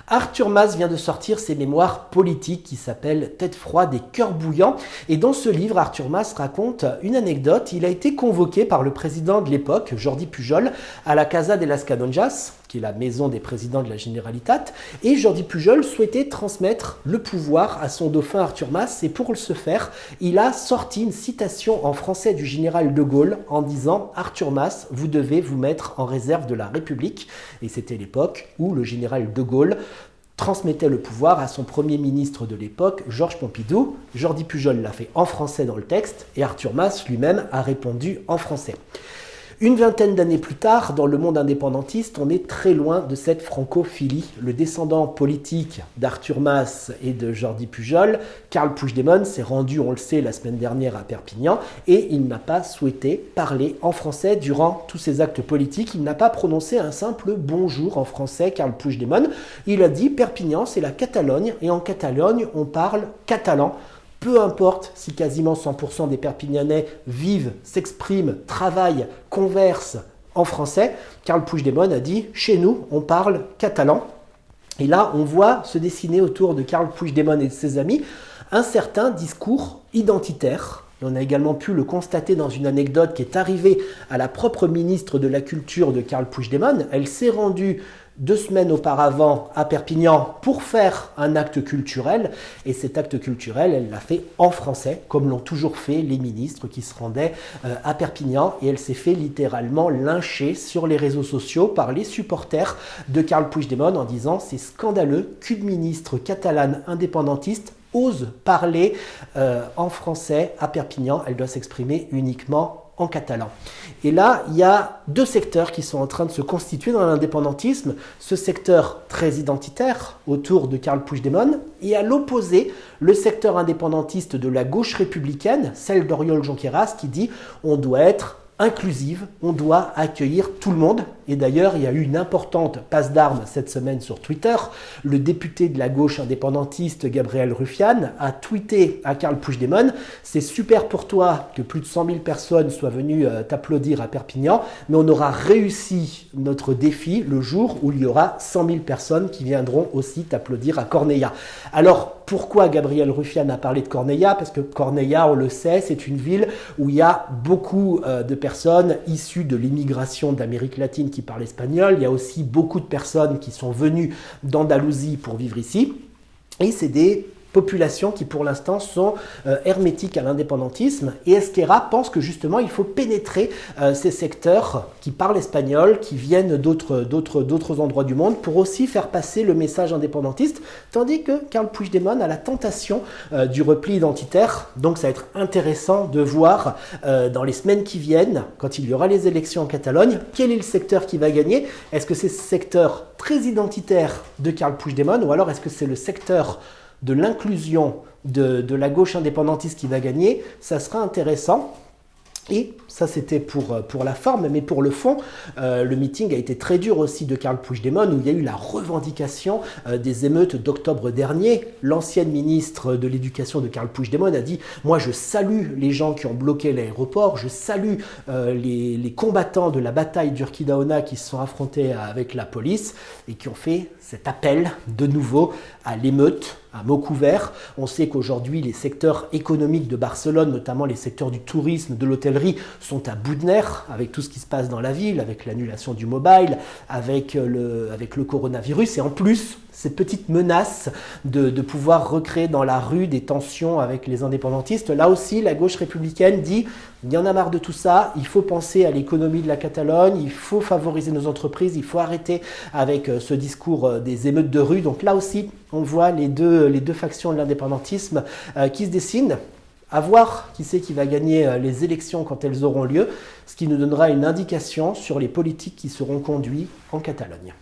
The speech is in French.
Artur Mas vient de sortir ses mémoires politiques qui s'appellent Tête froide et cœur bouillant. Et dans ce livre, Artur Mas raconte une anecdote. Il a été convoqué par le président de l'époque, Jordi Pujol, à la Casa de las Canonjas, qui est la maison des présidents de la Generalitat. Et Jordi Pujol souhaitait transmettre le pouvoir à son dauphin Artur Mas. Et pour ce faire, il a sorti une citation en français du général de Gaulle en disant « Artur Mas, vous devez vous mettre en réserve de la République ». Et c'était l'époque où le général de Gaulle transmettait le pouvoir à son premier ministre de l'époque, Georges Pompidou. Jordi Pujol l'a fait en français dans le texte et Artur Mas lui-même a répondu en français. Une vingtaine d'années plus tard, dans le monde indépendantiste, on est très loin de cette francophilie. Le descendant politique d'Artur Mas et de Jordi Pujol, Carles Puigdemont, s'est rendu, on le sait, la semaine dernière à Perpignan et il n'a pas souhaité parler en français durant tous ses actes politiques. Il n'a pas prononcé un simple bonjour en français, Carles Puigdemont. Il a dit « Perpignan, c'est la Catalogne et en Catalogne, on parle catalan ». Peu importe si quasiment 100% des Perpignanais vivent, s'expriment, travaillent, conversent en français, Carles Puigdemont a dit « Chez nous, on parle catalan ». Et là, on voit se dessiner autour de Carles Puigdemont et de ses amis un certain discours identitaire. Et on a également pu le constater dans une anecdote qui est arrivée à la propre ministre de la Culture de Carles Puigdemont. Elle s'est rendue 2 semaines auparavant à Perpignan pour faire un acte culturel. Et cet acte culturel, elle l'a fait en français, comme l'ont toujours fait les ministres qui se rendaient à Perpignan. Et elle s'est fait littéralement lyncher sur les réseaux sociaux par les supporters de Carles Puigdemont en disant « C'est scandaleux qu'une ministre catalane indépendantiste ose parler en français à Perpignan, elle doit s'exprimer uniquement en catalan ». Et là, il y a 2 secteurs qui sont en train de se constituer dans l'indépendantisme. Ce secteur très identitaire autour de Carles Puigdemont et à l'opposé, le secteur indépendantiste de la gauche républicaine, celle d'Oriol Junqueras, qui dit « on doit être inclusive, on doit accueillir tout le monde ». Et d'ailleurs, il y a eu une importante passe d'armes cette semaine sur Twitter. Le député de la gauche indépendantiste, Gabriel Rufián, a tweeté à Carles Puigdemont « C'est super pour toi que plus de 100 000 personnes soient venues t'applaudir à Perpignan, mais on aura réussi notre défi le jour où il y aura 100 000 personnes qui viendront aussi t'applaudir à Cornellà ». Alors, pourquoi Gabriel Rufián a parlé de Cornellà ? Parce que Cornellà, on le sait, c'est une ville où il y a beaucoup de personnes issues de l'immigration d'Amérique latine qui parlent espagnol. Il y a aussi beaucoup de personnes qui sont venues d'Andalousie pour vivre ici. Et c'est des populations qui pour l'instant sont hermétiques à l'indépendantisme. Et Esquerra pense que justement il faut pénétrer ces secteurs qui parlent espagnol, qui viennent d'autres endroits du monde pour aussi faire passer le message indépendantiste, tandis que Carles Puigdemont a la tentation du repli identitaire. Donc ça va être intéressant de voir dans les semaines qui viennent, quand il y aura les élections en Catalogne, quel est le secteur qui va gagner. Est-ce que c'est ce secteur très identitaire de Carles Puigdemont ou alors est-ce que c'est le secteur de l'inclusion de la gauche indépendantiste qui va gagner? Ça sera intéressant. Et ça, c'était pour la forme, mais pour le fond, le meeting a été très dur aussi de Carles Puigdemont, où il y a eu la revendication des émeutes d'octobre dernier. L'ancienne ministre de l'Éducation de Carles Puigdemont a dit « Moi, je salue les gens qui ont bloqué l'aéroport, je salue les combattants de la bataille d'Urquidaona qui se sont affrontés avec la police et qui ont fait cet appel de nouveau à l'émeute, à mots couverts. On sait qu'aujourd'hui, les secteurs économiques de Barcelone, notamment les secteurs du tourisme, de l'hôtellerie, sont à bout de nerfs avec tout ce qui se passe dans la ville, avec l'annulation du mobile, avec le coronavirus. Et en plus, cette petite menace de pouvoir recréer dans la rue des tensions avec les indépendantistes. Là aussi, la gauche républicaine dit « il y en a marre de tout ça, il faut penser à l'économie de la Catalogne, il faut favoriser nos entreprises, il faut arrêter avec ce discours des émeutes de rue ». Donc là aussi, on voit les deux factions de l'indépendantisme qui se dessinent. À voir qui c'est qui va gagner les élections quand elles auront lieu, ce qui nous donnera une indication sur les politiques qui seront conduites en Catalogne.